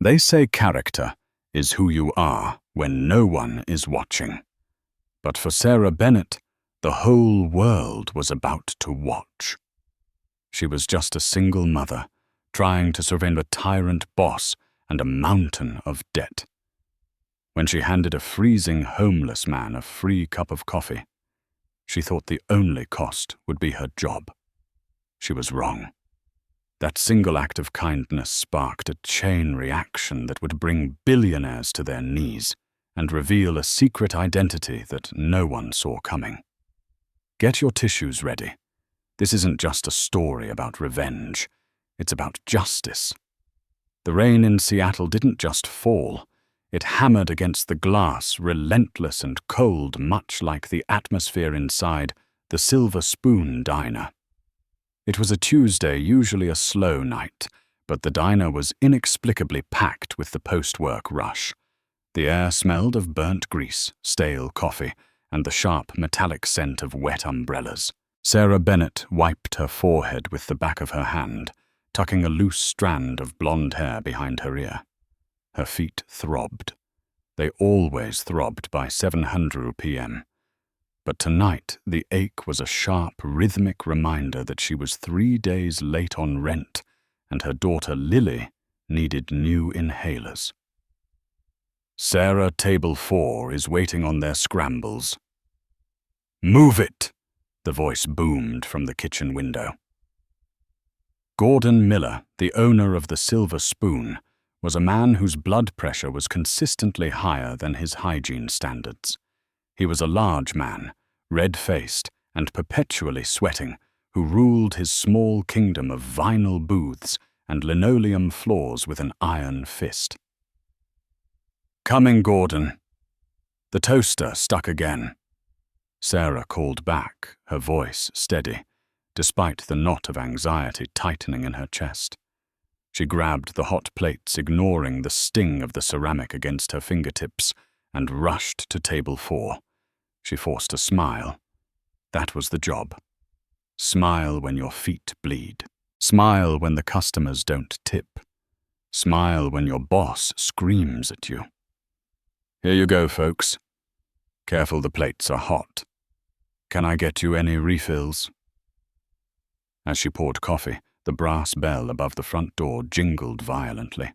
They say character is who you are when no one is watching. But for Sarah Bennett, the whole world was about to watch. She was just a single mother, trying to survive a tyrant boss and a mountain of debt. When she handed a freezing homeless man a free cup of coffee, she thought the only cost would be her job. She was wrong. That single act of kindness sparked a chain reaction that would bring billionaires to their knees and reveal a secret identity that no one saw coming. Get your tissues ready. This isn't just a story about revenge. It's about justice. The rain in Seattle didn't just fall. It hammered against the glass, relentless and cold, much like the atmosphere inside the Silver Spoon diner. It was a Tuesday, usually a slow night, but the diner was inexplicably packed with the post-work rush. The air smelled of burnt grease, stale coffee, and the sharp metallic scent of wet umbrellas. Sarah Bennett wiped her forehead with the back of her hand, tucking a loose strand of blonde hair behind her ear. Her feet throbbed. They always throbbed by 700 p.m. But tonight, the ache was a sharp, rhythmic reminder that she was 3 days late on rent, and her daughter Lily needed new inhalers. Sarah, table 4, is waiting on their scrambles. "Move it!" the voice boomed from the kitchen window. Gordon Miller, the owner of the Silver Spoon, was a man whose blood pressure was consistently higher than his hygiene standards. He was a large man, red-faced and perpetually sweating, who ruled his small kingdom of vinyl booths and linoleum floors with an iron fist. "Coming, Gordon." The toaster stuck again. Sarah called back, her voice steady, despite the knot of anxiety tightening in her chest. She grabbed the hot plates, ignoring the sting of the ceramic against her fingertips, and rushed to table 4. She forced a smile. That was the job. Smile when your feet bleed. Smile when the customers don't tip. Smile when your boss screams at you. "Here you go, folks. Careful, the plates are hot. Can I get you any refills?" As she poured coffee, the brass bell above the front door jingled violently.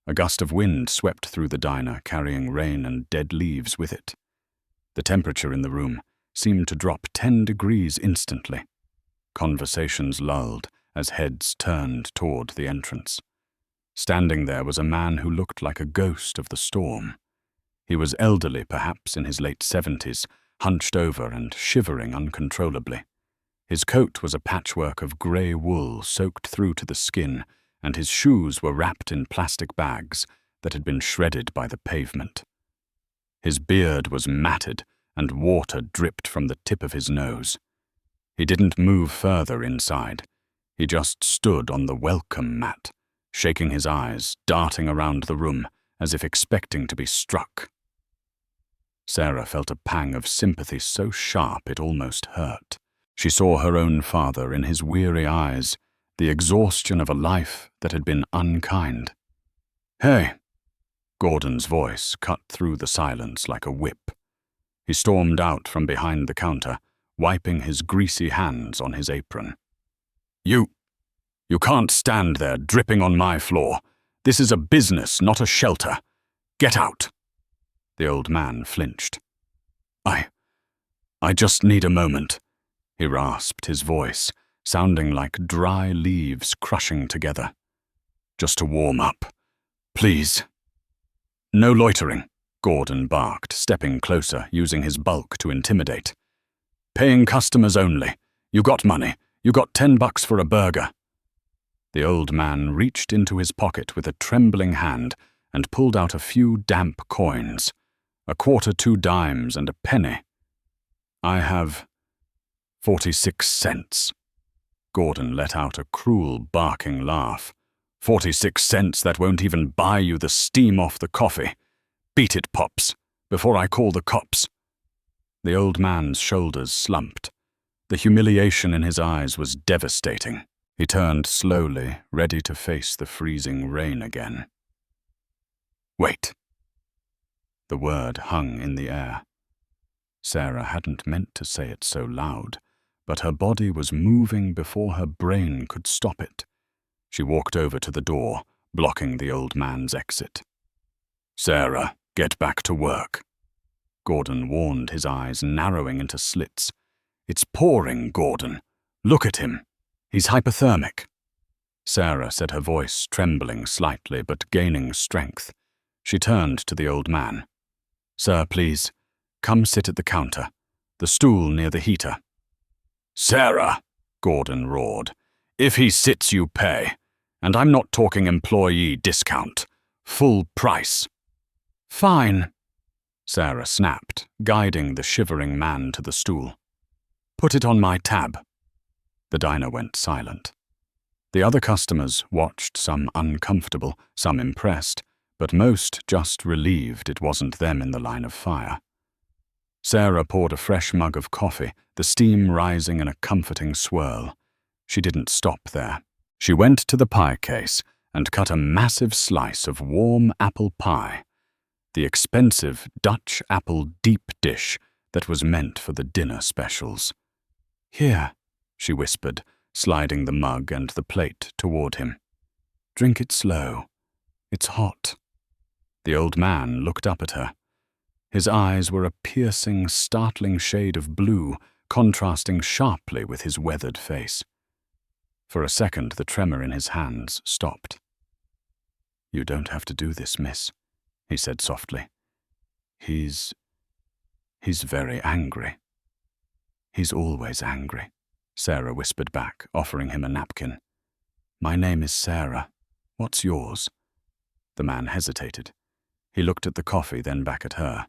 A gust of wind swept through the diner, carrying rain and dead leaves with it. The temperature in the room seemed to drop 10 degrees instantly. Conversations lulled as heads turned toward the entrance. Standing there was a man who looked like a ghost of the storm. He was elderly, perhaps in his late 70s, hunched over and shivering uncontrollably. His coat was a patchwork of grey wool soaked through to the skin, and his shoes were wrapped in plastic bags that had been shredded by the pavement. His beard was matted, and water dripped from the tip of his nose. He didn't move further inside. He just stood on the welcome mat, shaking his eyes, darting around the room, as if expecting to be struck. Sarah felt a pang of sympathy so sharp it almost hurt. She saw her own father in his weary eyes, the exhaustion of a life that had been unkind. "Hey!" Gordon's voice cut through the silence like a whip. He stormed out from behind the counter, wiping his greasy hands on his apron. You can't stand there dripping on my floor. This is a business, not a shelter. Get out." The old man flinched. I just need a moment," he rasped, his voice sounding like dry leaves crushing together. "Just to warm up. Please." "No loitering," Gordon barked, stepping closer, using his bulk to intimidate. "Paying customers only. You got money. You got $10 for a burger." The old man reached into his pocket with a trembling hand and pulled out a few damp coins, a quarter, 2 dimes, and a penny. "I have 46 cents. Gordon let out a cruel, barking laugh. 46 cents that won't even buy you the steam off the coffee. Beat it, Pops, before I call the cops." The old man's shoulders slumped. The humiliation in his eyes was devastating. He turned slowly, ready to face the freezing rain again. Wait. The word hung in the air. Sarah hadn't meant to say it so loud, but her body was moving before her brain could stop it. She walked over to the door, blocking the old man's exit. Sarah, get back to work. Gordon warned, his eyes narrowing into slits. It's pouring, Gordon. Look at him. He's hypothermic. Sarah said, her voice trembling slightly but gaining strength. She turned to the old man. Sir, please, come sit at the counter, the stool near the heater. Sarah, Gordon roared, if he sits you pay, and I'm not talking employee discount, full price. Fine, Sarah snapped, guiding the shivering man to the stool. Put it on my tab. The diner went silent. The other customers watched, some uncomfortable, some impressed, but most just relieved it wasn't them in the line of fire. Sarah poured a fresh mug of coffee, the steam rising in a comforting swirl. She didn't stop there. She went to the pie case and cut a massive slice of warm apple pie, the expensive Dutch apple deep dish that was meant for the dinner specials. Here, she whispered, sliding the mug and the plate toward him. Drink it slow. It's hot. The old man looked up at her. His eyes were a piercing, startling shade of blue, contrasting sharply with his weathered face. For a second, the tremor in his hands stopped. You don't have to do this, miss, he said softly. He's very angry. He's always angry, Sarah whispered back, offering him a napkin. My name is Sarah. What's yours? The man hesitated. He looked at the coffee, then back at her.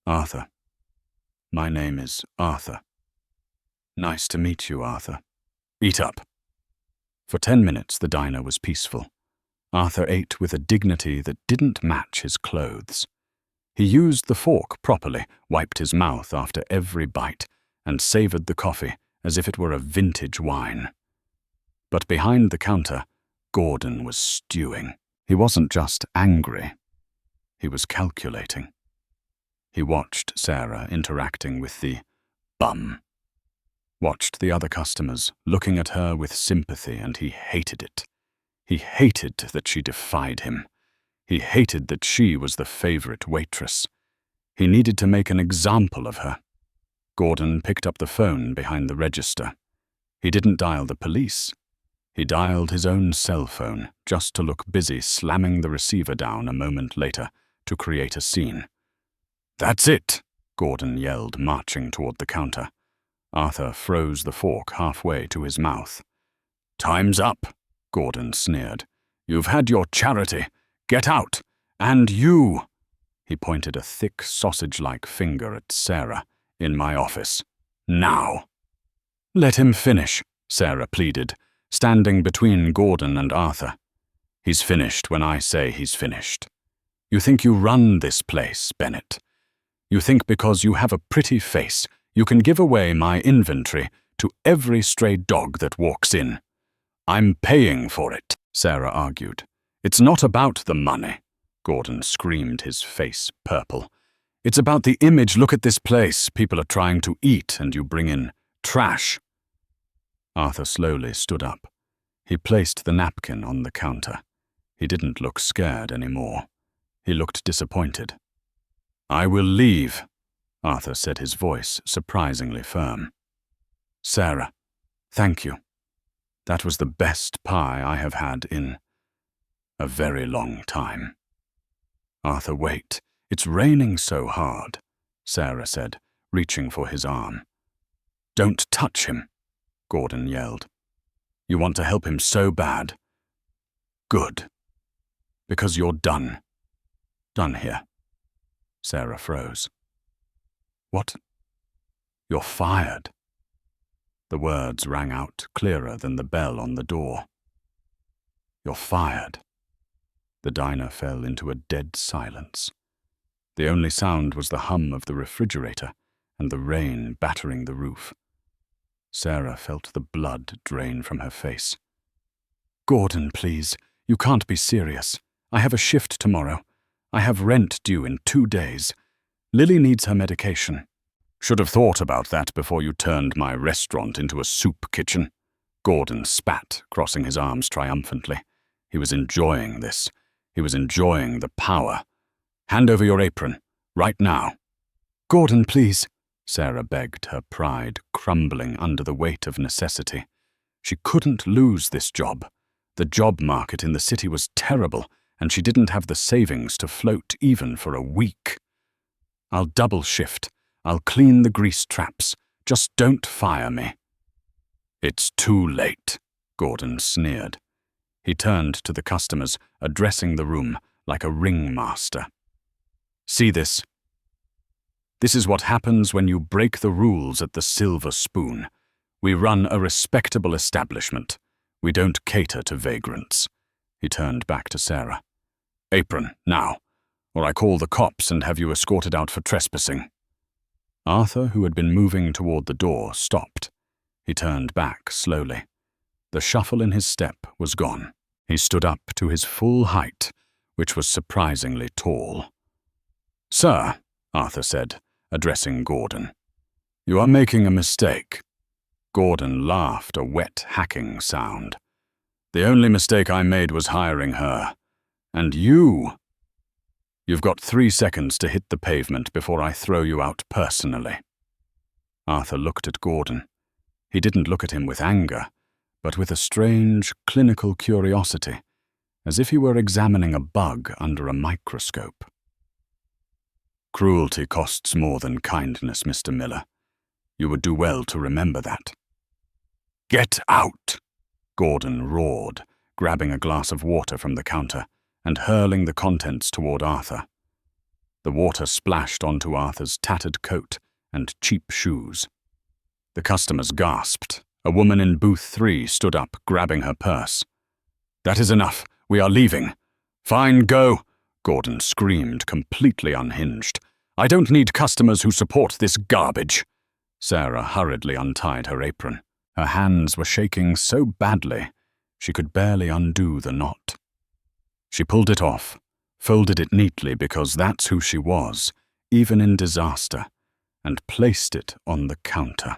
Arthur. My name is Arthur. Nice to meet you, Arthur. Eat up. For 10 minutes, the diner was peaceful. Arthur ate with a dignity that didn't match his clothes. He used the fork properly, wiped his mouth after every bite, and savored the coffee as if it were a vintage wine. But behind the counter, Gordon was stewing. He wasn't just angry. He was calculating. He watched Sarah interacting with the bum. Watched the other customers, looking at her with sympathy, and he hated it. He hated that she defied him. He hated that she was the favorite waitress. He needed to make an example of her. Gordon picked up the phone behind the register. He didn't dial the police. He dialed his own cell phone, just to look busy slamming the receiver down a moment later to create a scene. That's it, Gordon yelled, marching toward the counter. Arthur froze the fork halfway to his mouth. Time's up, Gordon sneered. You've had your charity. Get out. And you, he pointed a thick sausage-like finger at Sarah, in my office. Now. Let him finish, Sarah pleaded, standing between Gordon and Arthur. He's finished when I say he's finished. You think you run this place, Bennett. You think because you have a pretty face, you can give away my inventory to every stray dog that walks in. I'm paying for it, Sarah argued. It's not about the money, Gordon screamed, his face purple. It's about the image. Look at this place. People are trying to eat and you bring in trash. Arthur slowly stood up. He placed the napkin on the counter. He didn't look scared anymore. He looked disappointed. I will leave, Arthur said, his voice surprisingly firm. Sarah, thank you. That was the best pie I have had in a very long time. Arthur, wait. It's raining so hard, Sarah said, reaching for his arm. Don't touch him, Gordon yelled. You want to help him so bad. Good. Because you're done. Done here. Sarah froze. What? You're fired. The words rang out clearer than the bell on the door. You're fired. The diner fell into a dead silence. The only sound was the hum of the refrigerator and the rain battering the roof. Sarah felt the blood drain from her face. Gordon, please, you can't be serious. I have a shift tomorrow. I have rent due in 2 days. Lily needs her medication. Should have thought about that before you turned my restaurant into a soup kitchen. Gordon spat, crossing his arms triumphantly. He was enjoying this. He was enjoying the power. Hand over your apron, right now. Gordon, please, Sarah begged, her pride crumbling under the weight of necessity. She couldn't lose this job. The job market in the city was terrible, and she didn't have the savings to float even for a week. I'll double shift. I'll clean the grease traps. Just don't fire me. It's too late, Gordon sneered. He turned to the customers, addressing the room like a ringmaster. See this? This is what happens when you break the rules at the Silver Spoon. We run a respectable establishment. We don't cater to vagrants. He turned back to Sarah. Apron, now, or I call the cops and have you escorted out for trespassing. Arthur, who had been moving toward the door, stopped. He turned back slowly. The shuffle in his step was gone. He stood up to his full height, which was surprisingly tall. Sir, Arthur said, addressing Gordon, you are making a mistake. Gordon laughed a wet, hacking sound. The only mistake I made was hiring her. And you... You've got 3 seconds to hit the pavement before I throw you out personally. Arthur looked at Gordon. He didn't look at him with anger, but with a strange, clinical curiosity, as if he were examining a bug under a microscope. Cruelty costs more than kindness, Mr. Miller. You would do well to remember that. Get out! Gordon roared, grabbing a glass of water from the counter and hurling the contents toward Arthur. The water splashed onto Arthur's tattered coat and cheap shoes. The customers gasped. A woman in booth 3 stood up, grabbing her purse. That is enough. We are leaving. Fine, go! Gordon screamed, completely unhinged. I don't need customers who support this garbage. Sarah hurriedly untied her apron. Her hands were shaking so badly, she could barely undo the knot. She pulled it off, folded it neatly because that's who she was, even in disaster, and placed it on the counter.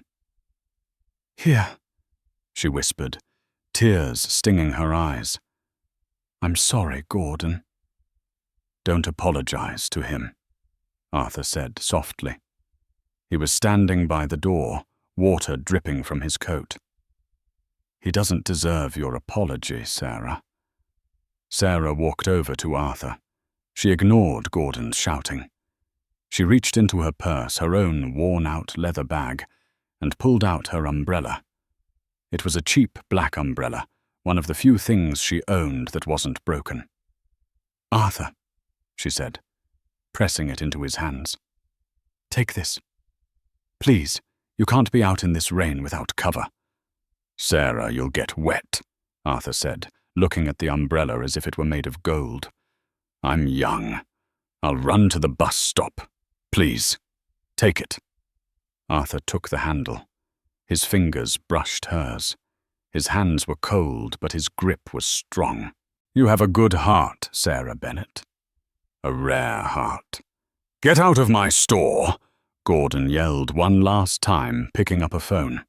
Here, she whispered, tears stinging her eyes. I'm sorry, Gordon. Don't apologize to him, Arthur said softly. He was standing by the door, water dripping from his coat. He doesn't deserve your apology, Sarah. Sarah walked over to Arthur. She ignored Gordon's shouting. She reached into her purse, her own worn-out leather bag, and pulled out her umbrella. It was a cheap black umbrella, one of the few things she owned that wasn't broken. Arthur, she said, pressing it into his hands. Take this. Please, you can't be out in this rain without cover. Sarah, you'll get wet, Arthur said, looking at the umbrella as if it were made of gold. I'm young. I'll run to the bus stop. Please, take it. Arthur took the handle. His fingers brushed hers. His hands were cold, but his grip was strong. You have a good heart, Sarah Bennett. A rare heart. Get out of my store, Gordon yelled one last time, picking up a phone.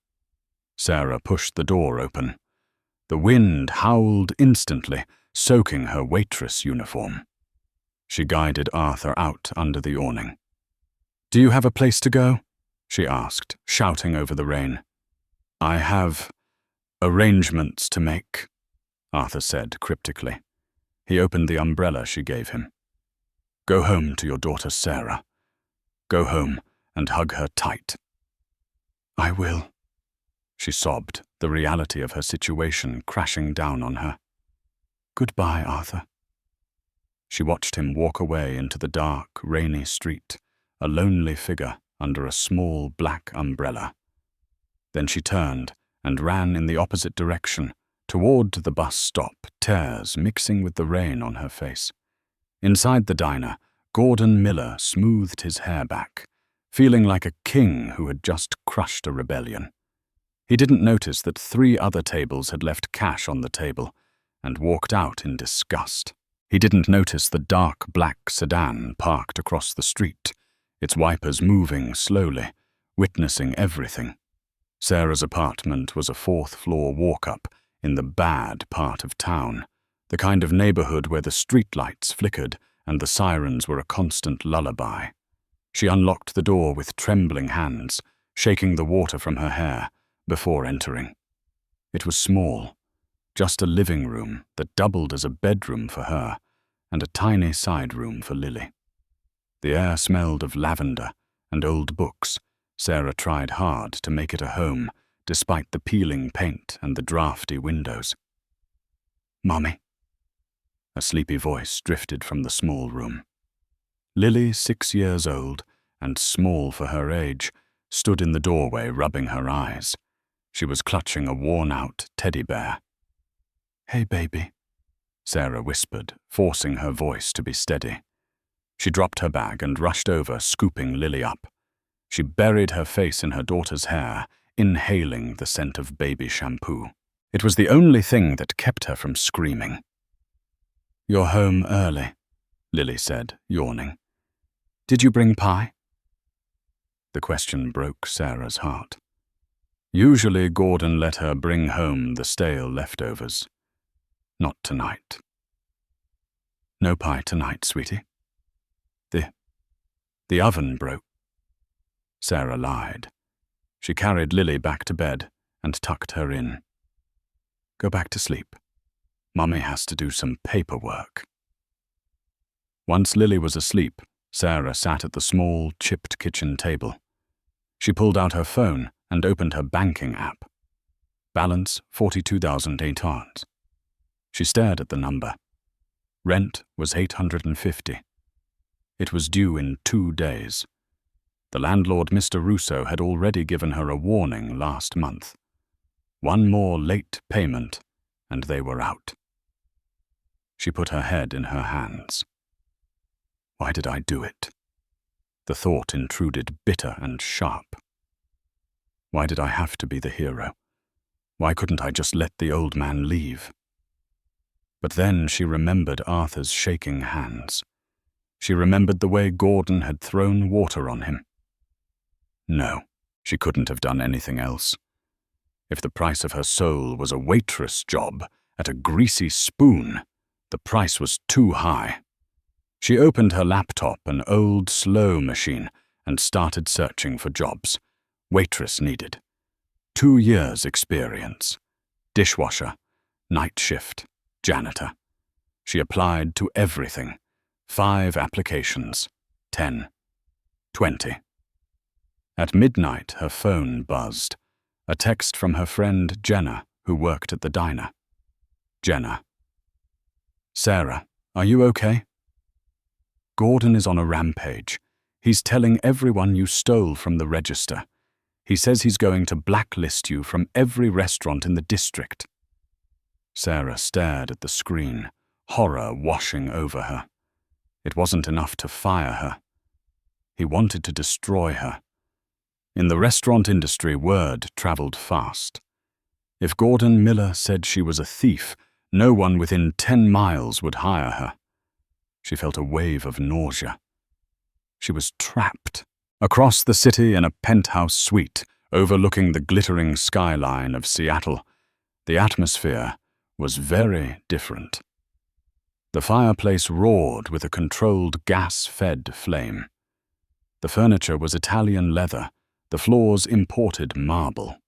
Sarah pushed the door open. The wind howled instantly, soaking her waitress uniform. She guided Arthur out under the awning. Do you have a place to go? She asked, shouting over the rain. I have arrangements to make, Arthur said cryptically. He opened the umbrella she gave him. Go home to your daughter Sarah. Go home and hug her tight. I will, she sobbed, the reality of her situation crashing down on her. Goodbye, Arthur. She watched him walk away into the dark, rainy street, a lonely figure under a small black umbrella. Then she turned and ran in the opposite direction, toward the bus stop, tears mixing with the rain on her face. Inside the diner, Gordon Miller smoothed his hair back, feeling like a king who had just crushed a rebellion. He didn't notice that 3 other tables had left cash on the table and walked out in disgust. He didn't notice the dark black sedan parked across the street, its wipers moving slowly, witnessing everything. Sarah's apartment was a fourth-floor walk-up in the bad part of town, the kind of neighborhood where the streetlights flickered and the sirens were a constant lullaby. She unlocked the door with trembling hands, shaking the water from her hair, before entering. It was small, just a living room that doubled as a bedroom for her, and a tiny side room for Lily. The air smelled of lavender and old books. Sarah tried hard to make it a home, despite the peeling paint and the drafty windows. "Mommy?" A sleepy voice drifted from the small room. Lily, 6 years old, and small for her age, stood in the doorway rubbing her eyes. She was clutching a worn-out teddy bear. "Hey, baby," Sarah whispered, forcing her voice to be steady. She dropped her bag and rushed over, scooping Lily up. She buried her face in her daughter's hair, inhaling the scent of baby shampoo. It was the only thing that kept her from screaming. "You're home early," Lily said, yawning. "Did you bring pie?" The question broke Sarah's heart. Usually Gordon let her bring home the stale leftovers. Not tonight. "No pie tonight, sweetie. The oven broke." Sarah lied. She carried Lily back to bed and tucked her in. "Go back to sleep. Mummy has to do some paperwork." Once Lily was asleep, Sarah sat at the small, chipped kitchen table. She pulled out her phone and opened her banking app. Balance $42,800. She stared at the number. Rent was $850. It was due in 2 days. The landlord, Mr. Russo, had already given her a warning last month. One more late payment, and they were out. She put her head in her hands. Why did I do it? The thought intruded bitter and sharp. Why did I have to be the hero? Why couldn't I just let the old man leave? But then she remembered Arthur's shaking hands. She remembered the way Gordon had thrown water on him. No, she couldn't have done anything else. If the price of her soul was a waitress job at a greasy spoon, the price was too high. She opened her laptop, an old, slow machine, and started searching for jobs. Waitress needed. 2 years experience. Dishwasher, night shift, janitor. She applied to everything. 5 applications. 10. 20. At midnight, her phone buzzed. A text from her friend Jenna, who worked at the diner. Jenna. "Sarah, are you okay? Gordon is on a rampage. He's telling everyone you stole from the register. He says he's going to blacklist you from every restaurant in the district." Sarah stared at the screen, horror washing over her. It wasn't enough to fire her. He wanted to destroy her. In the restaurant industry, word traveled fast. If Gordon Miller said she was a thief, no one within 10 miles would hire her. She felt a wave of nausea. She was trapped, across the city in a penthouse suite, overlooking the glittering skyline of Seattle. The atmosphere was very different. The fireplace roared with a controlled gas-fed flame. The furniture was Italian leather, the floors imported marble.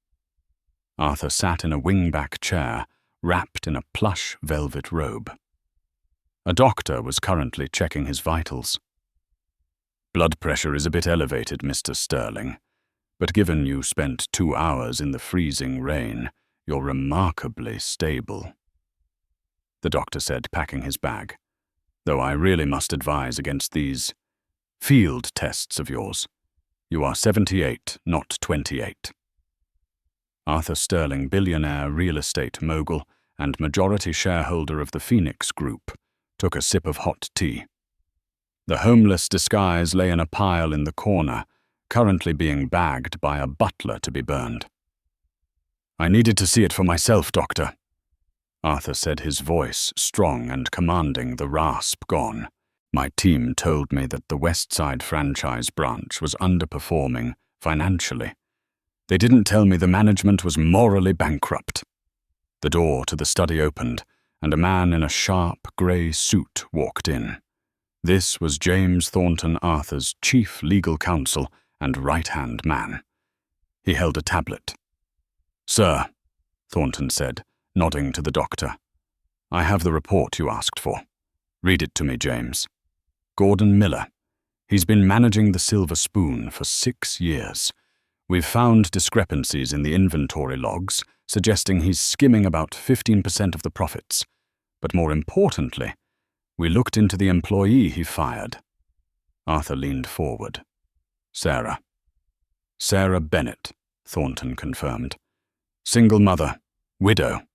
Arthur sat in a wingback chair, wrapped in a plush velvet robe. A doctor was currently checking his vitals. "Blood pressure is a bit elevated, Mr. Sterling, but given you spent 2 hours in the freezing rain, you're remarkably stable," the doctor said, packing his bag. "Though I really must advise against these field tests of yours. You are 78, not 28. Arthur Sterling, billionaire real estate mogul and majority shareholder of the Phoenix Group, took a sip of hot tea. The homeless disguise lay in a pile in the corner, currently being bagged by a butler to be burned. "I needed to see it for myself, Doctor. Arthur said, his voice strong and commanding, the rasp gone. My team told me that the Westside franchise branch was underperforming financially. They didn't tell me the management was morally bankrupt. The door to the study opened, and a man in a sharp grey suit walked in. This was James Thornton Arthur's chief legal counsel and right-hand man. He held a tablet. "Sir," Thornton said, nodding to the doctor, "I have the report you asked for. Read it to me, James. Gordon Miller. He's been managing the Silver Spoon for 6 years. We've found discrepancies in the inventory logs, suggesting he's skimming about 15% of the profits. But more importantly, we looked into the employee he fired." Arthur leaned forward. "Sarah." "Sarah Bennett," Thornton confirmed. "Single mother, widow.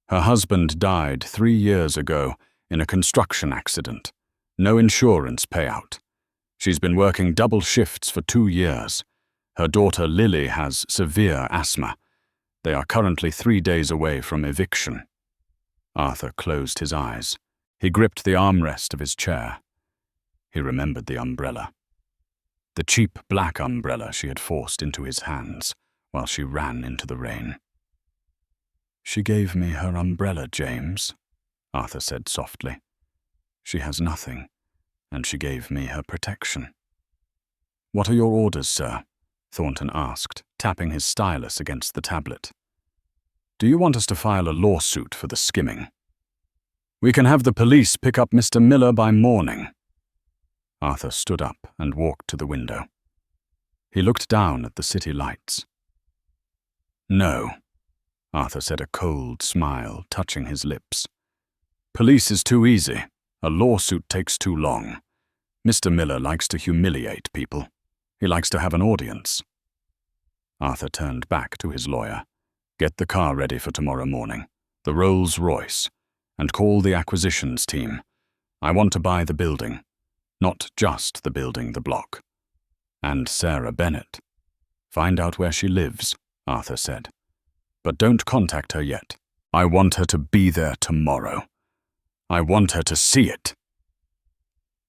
Her husband died 3 years ago in a construction accident. No insurance payout. She's been working double shifts for 2 years. Her daughter Lily has severe asthma. They are currently 3 days away from eviction." Arthur closed his eyes. He gripped the armrest of his chair. He remembered the umbrella. The cheap black umbrella she had forced into his hands while she ran into the rain. "She gave me her umbrella, James," Arthur said softly. "She has nothing, and she gave me her protection." "What are your orders, sir?" Thornton asked, tapping his stylus against the tablet. "Do you want us to file a lawsuit for the skimming?" "We can have the police pick up Mr. Miller by morning." Arthur stood up and walked to the window. He looked down at the city lights. "No," Arthur said, a cold smile touching his lips. "Police is too easy. A lawsuit takes too long. Mr. Miller likes to humiliate people. He likes to have an audience." Arthur turned back to his lawyer. "Get the car ready for tomorrow morning, the Rolls-Royce, and call the acquisitions team. I want to buy the building. Not just the building, the block. And Sarah Bennett. Find out where she lives," Arthur said. "But don't contact her yet. I want her to be there tomorrow. I want her to see it."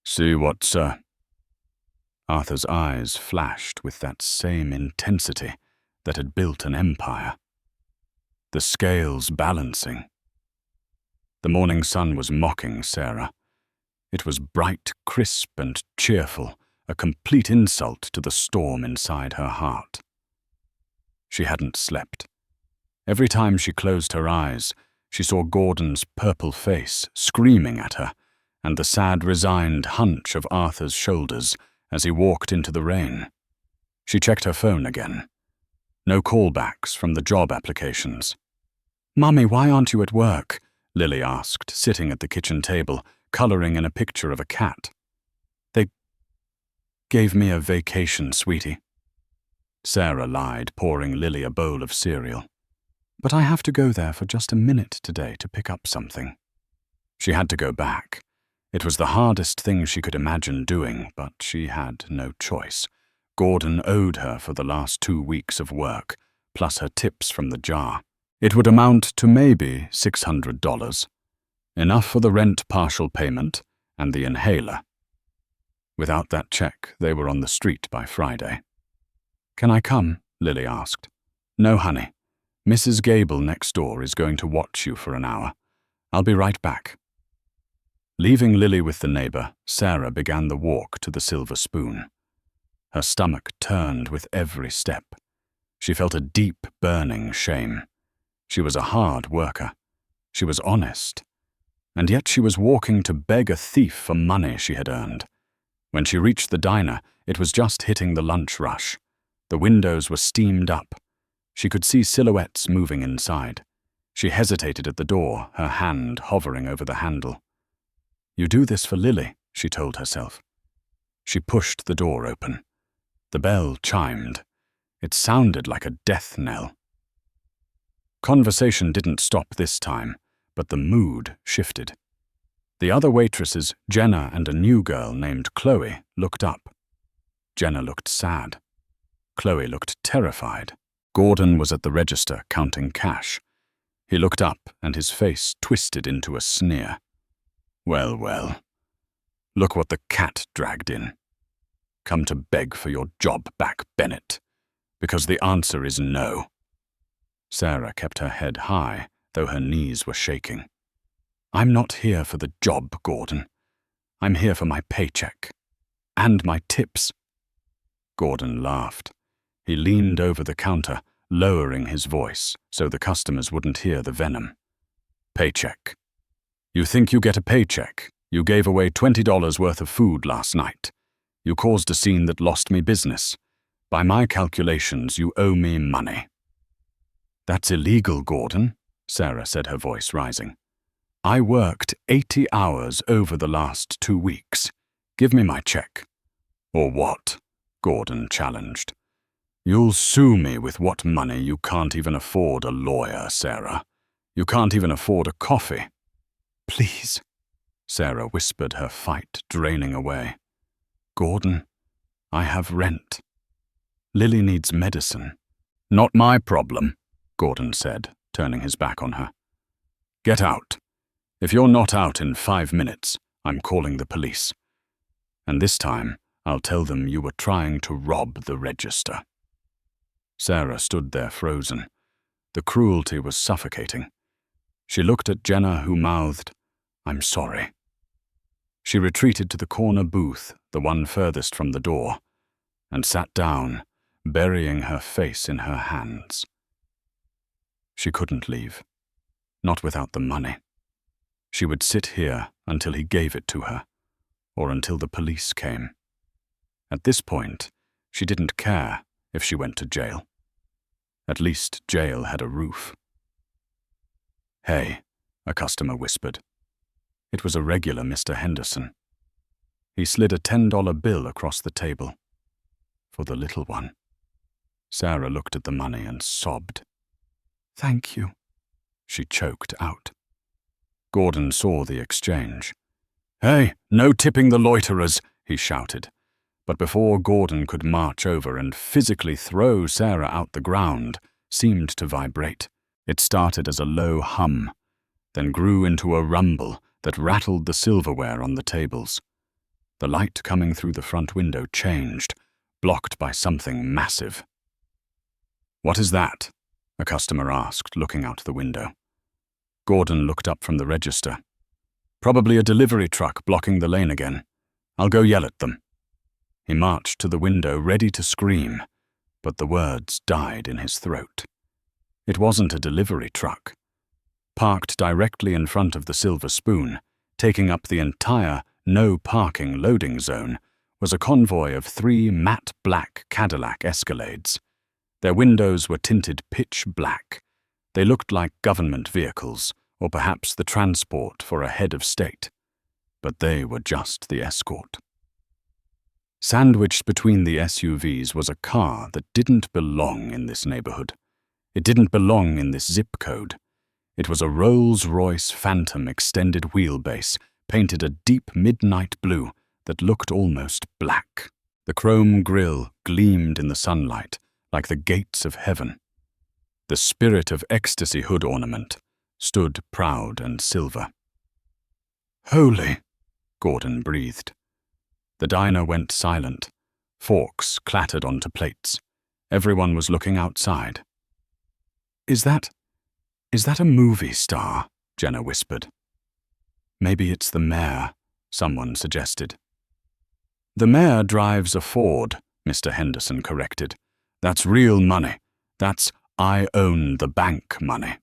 "See what, sir?" Arthur's eyes flashed with that same intensity that had built an empire. The scales balancing. The morning sun was mocking Sarah. It was bright, crisp, and cheerful, a complete insult to the storm inside her heart. She hadn't slept. Every time she closed her eyes, she saw Gordon's purple face screaming at her, and the sad, resigned hunch of Arthur's shoulders as he walked into the rain. She checked her phone again. No callbacks from the job applications. "Mummy, why aren't you at work?" Lily asked, sitting at the kitchen table, coloring in a picture of a cat. "They gave me a vacation, sweetie." Sarah lied, pouring Lily a bowl of cereal. "But I have to go there for just a minute today to pick up something." She had to go back. It was the hardest thing she could imagine doing, but she had no choice. Gordon owed her for the last 2 weeks of work, plus her tips from the jar. It would amount to maybe $600. Enough for the rent partial payment and the inhaler. Without that check, they were on the street by Friday. "Can I come?" Lily asked. "No, honey. Mrs. Gable next door is going to watch you for an hour. I'll be right back." Leaving Lily with the neighbor, Sarah began the walk to the Silver Spoon. Her stomach turned with every step. She felt a deep, burning shame. She was a hard worker. She was honest. And yet she was walking to beg a thief for money she had earned. When she reached the diner, it was just hitting the lunch rush. The windows were steamed up. She could see silhouettes moving inside. She hesitated at the door, her hand hovering over the handle. "You do this for Lily," she told herself. She pushed the door open. The bell chimed. It sounded like a death knell. Conversation didn't stop this time, but the mood shifted. The other waitresses, Jenna and a new girl named Chloe, looked up. Jenna looked sad. Chloe looked terrified. Gordon was at the register counting cash. He looked up, and his face twisted into a sneer. Well, well. Look what the cat dragged in. Come to beg for your job back, Bennett, because the answer is no. Sarah kept her head high, though her knees were shaking. I'm not here for the job, Gordon. I'm here for my paycheck. And my tips. Gordon laughed. He leaned over the counter, lowering his voice so the customers wouldn't hear the venom. Paycheck. You think you get a paycheck? You gave away $20 worth of food last night. You caused a scene that lost me business. By my calculations, you owe me money. That's illegal, Gordon, Sarah said, her voice rising. I worked 80 hours over the last 2 weeks. Give me my check. Or what? Gordon challenged. You'll sue me with what money? You can't even afford a lawyer, Sarah. You can't even afford a coffee. Please, Sarah whispered, her fight draining away. Gordon, I have rent. Lily needs medicine. Not my problem, Gordon said, turning his back on her. Get out. If you're not out in 5 minutes, I'm calling the police. And this time, I'll tell them you were trying to rob the register. Sarah stood there frozen. The cruelty was suffocating. She looked at Jenna, who mouthed, I'm sorry. She retreated to the corner booth, the one furthest from the door, and sat down, burying her face in her hands. She couldn't leave. Not without the money. She would sit here until he gave it to her, or until the police came. At this point, she didn't care if she went to jail. At least jail had a roof. Hey, a customer whispered. It was a regular Mr. Henderson. He slid a $10 bill across the table. For the little one. Sarah looked at the money and sobbed. Thank you, she choked out. Gordon saw the exchange. Hey, no tipping the loiterers, he shouted. But before Gordon could march over and physically throw Sarah out, the ground seemed to vibrate. It started as a low hum, then grew into a rumble that rattled the silverware on the tables. The light coming through the front window changed, blocked by something massive. What is that? A customer asked, looking out the window. Gordon looked up from the register. Probably a delivery truck blocking the lane again. I'll go yell at them. He marched to the window, ready to scream, but the words died in his throat. It wasn't a delivery truck. Parked directly in front of the Silver Spoon, taking up the entire no-parking loading zone, was a convoy of 3 matte black Cadillac Escalades. Their windows were tinted pitch black. They looked like government vehicles, or perhaps the transport for a head of state. But they were just the escort. Sandwiched between the SUVs was a car that didn't belong in this neighborhood. It didn't belong in this zip code. It was a Rolls-Royce Phantom extended wheelbase, painted a deep midnight blue that looked almost black. The chrome grille gleamed in the sunlight like the gates of heaven. The Spirit of Ecstasy hood ornament stood proud and silver. Holy, Gordon breathed. The diner went silent. Forks clattered onto plates. Everyone was looking outside. Is that a movie star? Jenna whispered. Maybe it's the mayor, someone suggested. The mayor drives a Ford, Mr. Henderson corrected. That's real money. That's I own the bank money.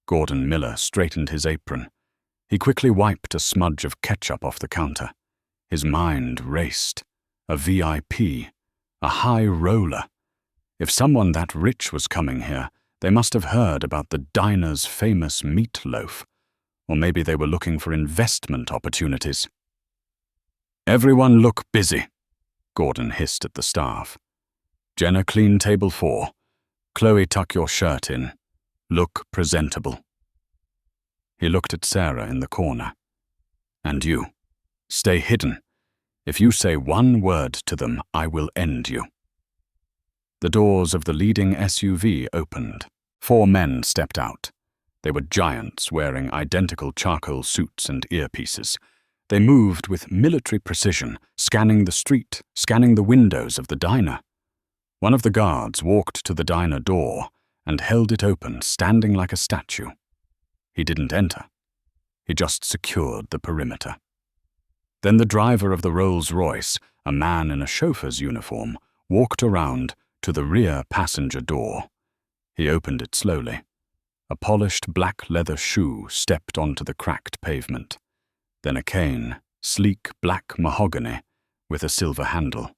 Gordon Miller straightened his apron. He quickly wiped a smudge of ketchup off the counter. His mind raced. A VIP. A high roller. If someone that rich was coming here, they must have heard about the diner's famous meatloaf. Or maybe they were looking for investment opportunities. Everyone look busy, Gordon hissed at the staff. Jenna, clean table 4. Chloe, tuck your shirt in. Look presentable. He looked at Sarah in the corner. And you. Stay hidden. If you say one word to them, I will end you. The doors of the leading SUV opened. 4 men stepped out. They were giants wearing identical charcoal suits and earpieces. They moved with military precision, scanning the street, scanning the windows of the diner. One of the guards walked to the diner door and held it open, standing like a statue. He didn't enter. He just secured the perimeter. Then the driver of the Rolls-Royce, a man in a chauffeur's uniform, walked around to the rear passenger door. He opened it slowly. A polished black leather shoe stepped onto the cracked pavement. Then a cane, sleek black mahogany, with a silver handle.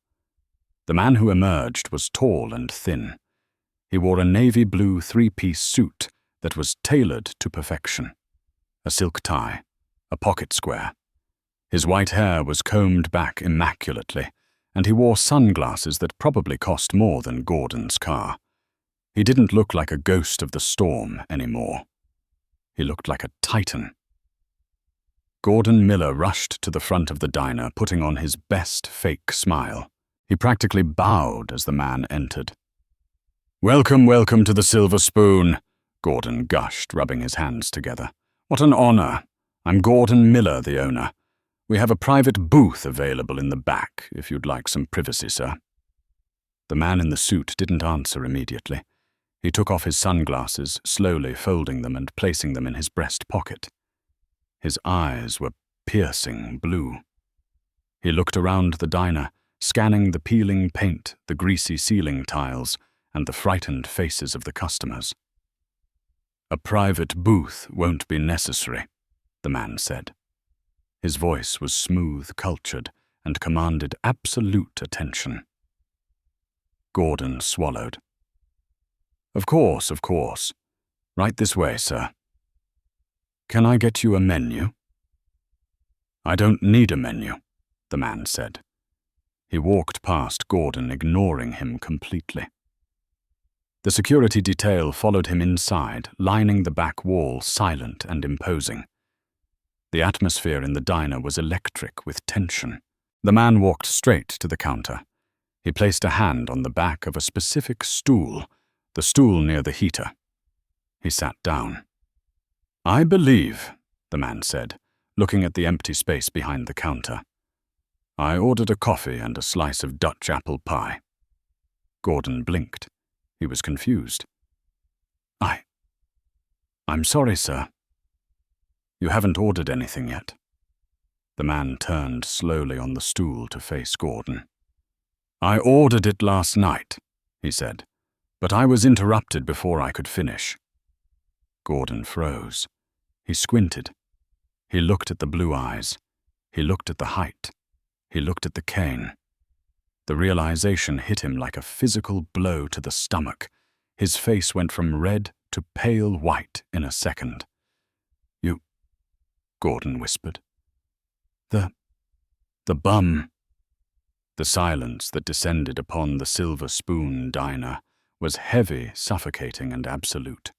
The man who emerged was tall and thin. He wore a navy blue three-piece suit that was tailored to perfection. A silk tie, a pocket square. His white hair was combed back immaculately, and he wore sunglasses that probably cost more than Gordon's car. He didn't look like a ghost of the storm anymore. He looked like a titan. Gordon Miller rushed to the front of the diner, putting on his best fake smile. He practically bowed as the man entered. "Welcome, welcome to the Silver Spoon," Gordon gushed, rubbing his hands together. "What an honor. I'm Gordon Miller, the owner. We have a private booth available in the back, if you'd like some privacy, sir." The man in the suit didn't answer immediately. He took off his sunglasses, slowly folding them and placing them in his breast pocket. His eyes were piercing blue. He looked around the diner, scanning the peeling paint, the greasy ceiling tiles, and the frightened faces of the customers. "A private booth won't be necessary," the man said. His voice was smooth, cultured, and commanded absolute attention. Gordon swallowed. Of course. Right this way, sir." "Can I get you a menu?" "I don't need a menu," the man said. He walked past Gordon, ignoring him completely. The security detail followed him inside, lining the back wall, silent and imposing. The atmosphere in the diner was electric with tension. The man walked straight to the counter. He placed a hand on the back of a specific stool, the stool near the heater. He sat down. "I believe," the man said, looking at the empty space behind the counter. "I ordered a coffee and a slice of Dutch apple pie." Gordon blinked. He was confused. I'm sorry, sir." "You haven't ordered anything yet." The man turned slowly on the stool to face Gordon. "I ordered it last night," he said, "but I was interrupted before I could finish." Gordon froze. He squinted. He looked at the blue eyes. He looked at the height. He looked at the cane. The realization hit him like a physical blow to the stomach. His face went from red to pale white in a second. "You," Gordon whispered. The bum." The silence that descended upon the Silver Spoon diner was heavy, suffocating, and absolute.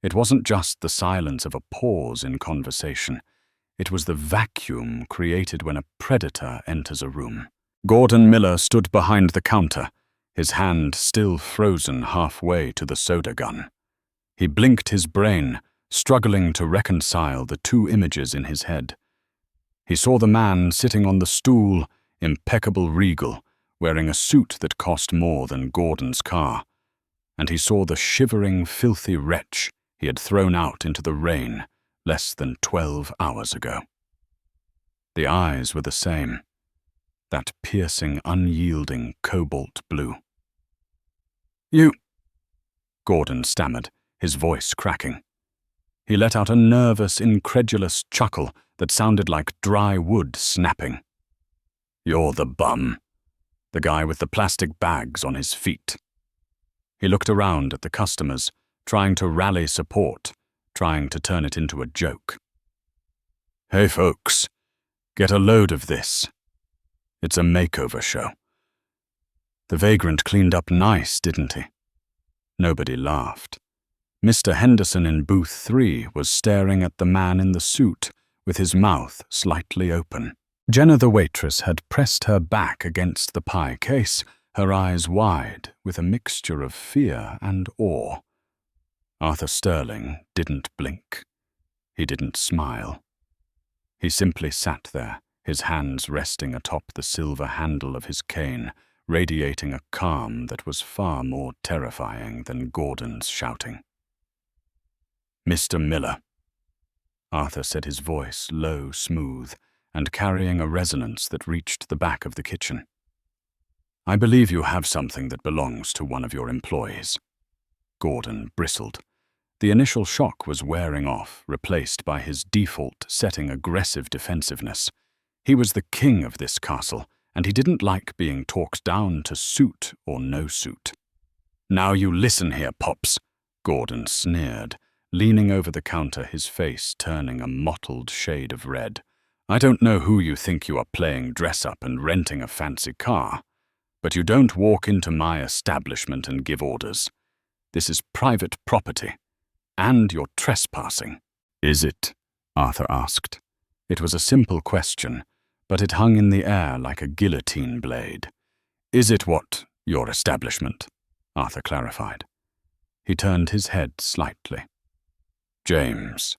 It wasn't just the silence of a pause in conversation. It was the vacuum created when a predator enters a room. Gordon Miller stood behind the counter, his hand still frozen halfway to the soda gun. He blinked his brain, struggling to reconcile the two images in his head. He saw the man sitting on the stool, impeccable regal, wearing a suit that cost more than Gordon's car, and he saw the shivering, filthy wretch he had thrown out into the rain less than 12 hours ago. The eyes were the same, that piercing, unyielding cobalt blue. "You," Gordon stammered, his voice cracking. He let out a nervous, incredulous chuckle that sounded like dry wood snapping. "You're the bum, the guy with the plastic bags on his feet." He looked around at the customers, trying to rally support, trying to turn it into a joke. "Hey folks, get a load of this. It's a makeover show. The vagrant cleaned up nice, didn't he?" Nobody laughed. Mr. Henderson in booth 3 was staring at the man in the suit, with his mouth slightly open. Jenna the waitress had pressed her back against the pie case, her eyes wide with a mixture of fear and awe. Arthur Sterling didn't blink. He didn't smile. He simply sat there, his hands resting atop the silver handle of his cane, radiating a calm that was far more terrifying than Gordon's shouting. "Mr. Miller," Arthur said, his voice low, smooth, and carrying a resonance that reached the back of the kitchen. "I believe you have something that belongs to one of your employees." Gordon bristled. The initial shock was wearing off, replaced by his default setting aggressive defensiveness. He was the king of this castle, and he didn't like being talked down to suit or no suit. "Now you listen here, Pops," Gordon sneered, leaning over the counter, his face turning a mottled shade of red. "I don't know who you think you are playing dress-up and renting a fancy car, but you don't walk into my establishment and give orders. This is private property, and you're trespassing." "Is it?" Arthur asked. It was a simple question, but it hung in the air like a guillotine blade. "Is it what, your establishment?" Arthur clarified. He turned his head slightly. "James."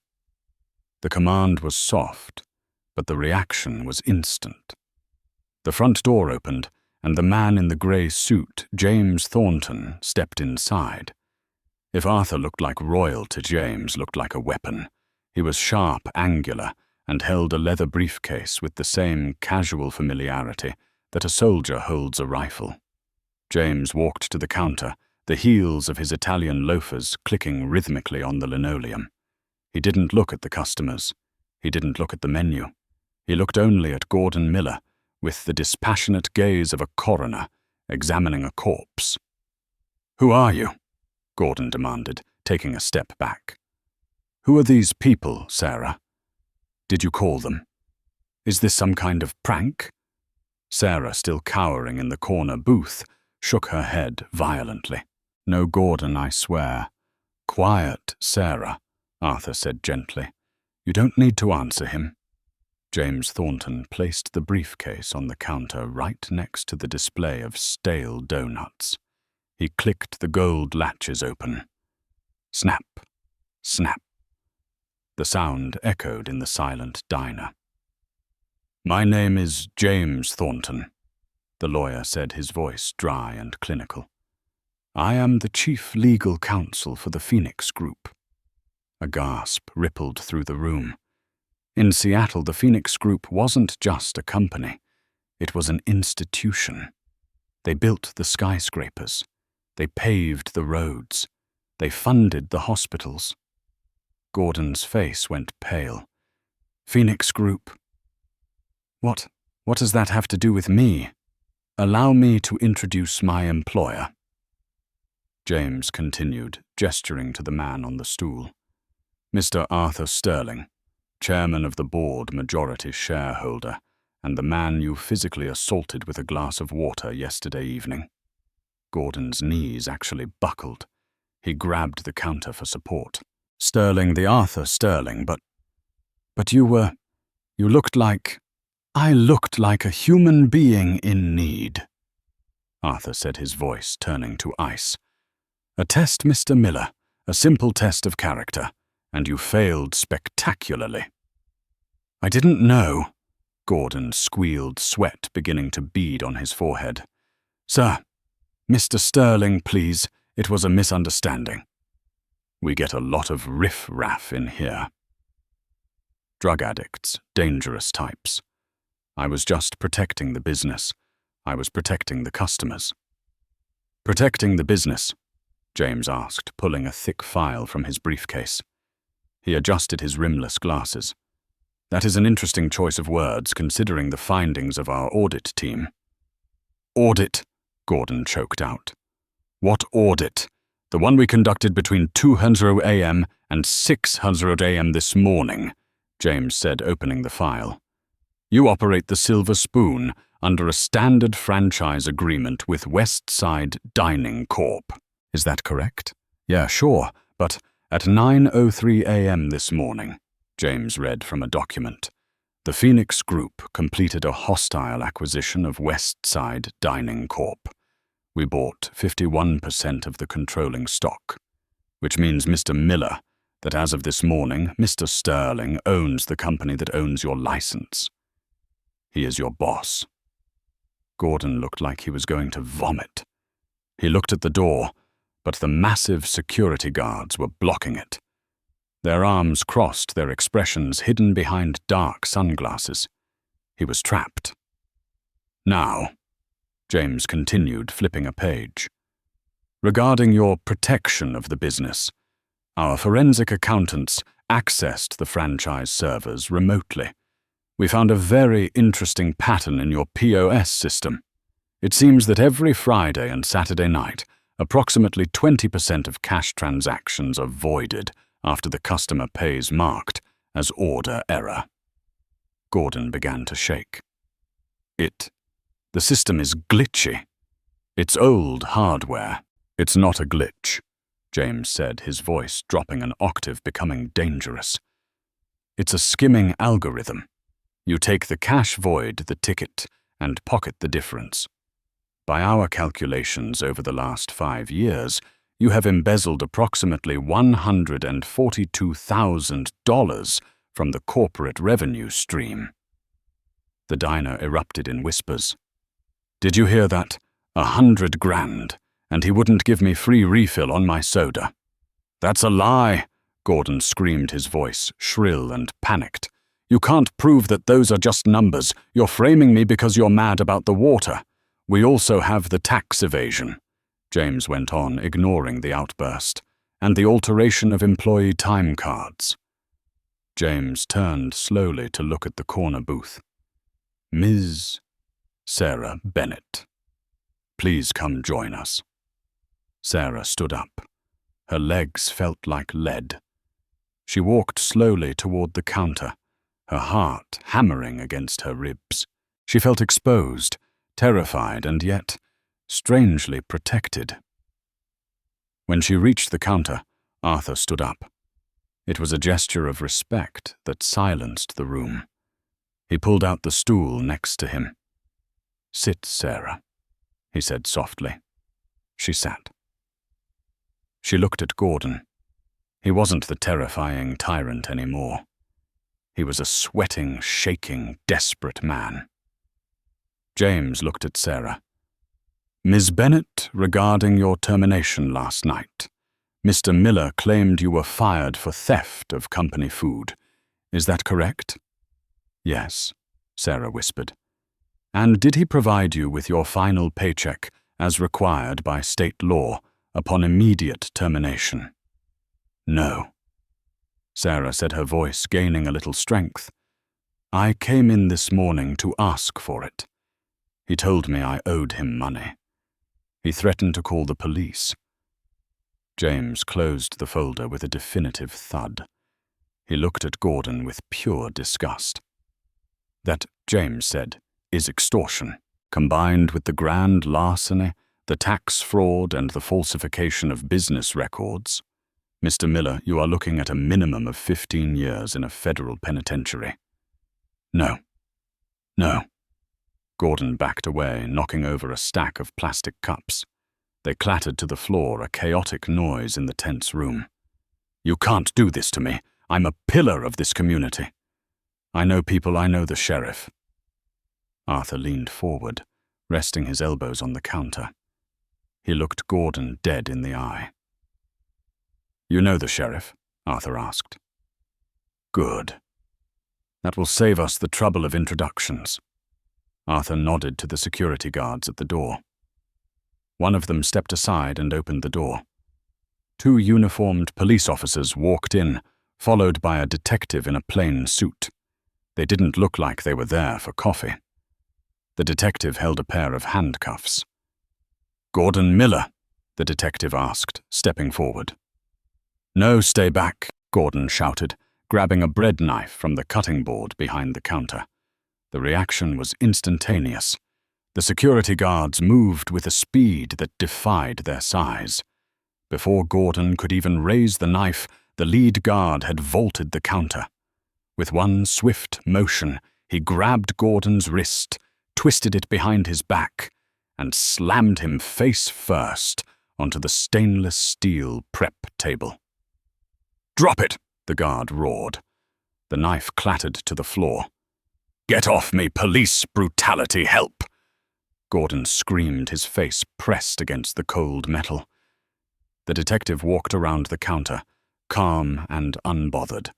The command was soft, but the reaction was instant. The front door opened, and the man in the grey suit, James Thornton, stepped inside. If Arthur looked like royalty, James looked like a weapon. He was sharp, angular, and held a leather briefcase with the same casual familiarity that a soldier holds a rifle. James walked to the counter, the heels of his Italian loafers clicking rhythmically on the linoleum. He didn't look at the customers. He didn't look at the menu. He looked only at Gordon Miller, with the dispassionate gaze of a coroner examining a corpse. "Who are you?" Gordon demanded, taking a step back. "Who are these people, Sarah? Did you call them? Is this some kind of prank?" Sarah, still cowering in the corner booth, shook her head violently. "No, Gordon, I swear." "Quiet, Sarah," Arthur said gently. "You don't need to answer him." James Thornton placed the briefcase on the counter right next to the display of stale doughnuts. He clicked the gold latches open. Snap, snap. The sound echoed in the silent diner. "My name is James Thornton," the lawyer said, his voice dry and clinical. "I am the chief legal counsel for the Phoenix Group." A gasp rippled through the room. In Seattle, the Phoenix Group wasn't just a company. It was an institution. They built the skyscrapers. They paved the roads. They funded the hospitals. Gordon's face went pale. "Phoenix Group? What does that have to do with me? Allow me to introduce my employer." James continued, gesturing to the man on the stool. "Mr. Arthur Sterling, chairman of the board, majority shareholder, and the man you physically assaulted with a glass of water yesterday evening." Gordon's knees actually buckled. He grabbed the counter for support. "Sterling, the Arthur Sterling, but you looked like..." "I looked like a human being in need," Arthur said, his voice turning to ice. "A test, Mr. Miller, a simple test of character, and you failed spectacularly." "I didn't know," Gordon squealed, sweat beginning to bead on his forehead. "Sir, Mr. Sterling, please, it was a misunderstanding." "We get a lot of riff-raff in here. Drug addicts, dangerous types. I was just protecting the business. I was protecting the customers." "Protecting the business?" James asked, pulling a thick file from his briefcase. He adjusted his rimless glasses. "That is an interesting choice of words, considering the findings of our audit team." "Audit?" Gordon choked out. "What audit? The one we conducted between 2:00 a.m. and 6:00 a.m. this morning," James said, opening the file. "You operate the Silver Spoon under a standard franchise agreement with Westside Dining Corp. Is that correct?" "Yeah, sure, but at 9:03 a.m. this morning," James read from a document, "the Phoenix Group completed a hostile acquisition of Westside Dining Corp. We bought 51% of the controlling stock. which means, Mr. Miller, that as of this morning, Mr. Sterling owns the company that owns your license. He is your boss." Gordon looked like he was going to vomit. He looked at the door, but the massive security guards were blocking it. Their arms crossed, their expressions hidden behind dark sunglasses. He was trapped. "Now," James continued, flipping a page, "regarding your protection of the business, our forensic accountants accessed the franchise servers remotely. We found a very interesting pattern in your POS system. It seems that every Friday and Saturday night, approximately 20% of cash transactions are voided after the customer pays marked as order error." Gordon began to shake. The system is glitchy. It's old hardware." "It's not a glitch," James said, his voice dropping an octave, becoming dangerous. "It's a skimming algorithm. You take the cash void, the ticket, and pocket the difference. By our calculations over the last 5 years, you have embezzled approximately $142,000 from the corporate revenue stream." The diner erupted in whispers. "Did you hear that? 100 grand, and he wouldn't give me free refill on my soda." "That's a lie," Gordon screamed, his voice shrill and panicked. "You can't prove that those are just numbers. You're framing me because you're mad about the water. We also have the tax evasion," James went on, ignoring the outburst, "and the alteration of employee time cards." James turned slowly to look at the corner booth. "Ms. Sarah Bennett, please come join us." Sarah stood up. Her legs felt like lead. She walked slowly toward the counter, her heart hammering against her ribs. She felt exposed, terrified, and yet strangely protected. When she reached the counter, Arthur stood up. It was a gesture of respect that silenced the room. He pulled out the stool next to him. "Sit, Sarah," he said softly. She sat. She looked at Gordon. He wasn't the terrifying tyrant anymore. He was a sweating, shaking, desperate man. James looked at Sarah. "Ms. Bennett, regarding your termination last night, Mr. Miller claimed you were fired for theft of company food. Is that correct?" "Yes," Sarah whispered. "And did he provide you with your final paycheck, as required by state law, upon immediate termination?" "No," Sarah said, her voice gaining a little strength. "I came in this morning to ask for it. He told me I owed him money. He threatened to call the police." James closed the folder with a definitive thud. He looked at Gordon with pure disgust. "That," James said, "is extortion, combined with the grand larceny, the tax fraud, and the falsification of business records. Mr. Miller, you are looking at a minimum of 15 years in a federal penitentiary." "No. No." Gordon backed away, knocking over a stack of plastic cups. They clattered to the floor, a chaotic noise in the tense room. "You can't do this to me. I'm a pillar of this community. I know people, I know the sheriff." Arthur leaned forward, resting his elbows on the counter. He looked Gordon dead in the eye. "You know the sheriff?" Arthur asked. "Good. That will save us the trouble of introductions." Arthur nodded to the security guards at the door. One of them stepped aside and opened the door. 2 uniformed police officers walked in, followed by a detective in a plain suit. They didn't look like they were there for coffee. The detective held a pair of handcuffs. "Gordon Miller?" the detective asked, stepping forward. "No, stay back," Gordon shouted, grabbing a bread knife from the cutting board behind the counter. The reaction was instantaneous. The security guards moved with a speed that defied their size. Before Gordon could even raise the knife, the lead guard had vaulted the counter. With one swift motion, he grabbed Gordon's wrist, twisted it behind his back, and slammed him face first onto the stainless steel prep table. "Drop it!" the guard roared. The knife clattered to the floor. "Get off me, police brutality, help!" Gordon screamed, his face pressed against the cold metal. The detective walked around the counter, calm and unbothered.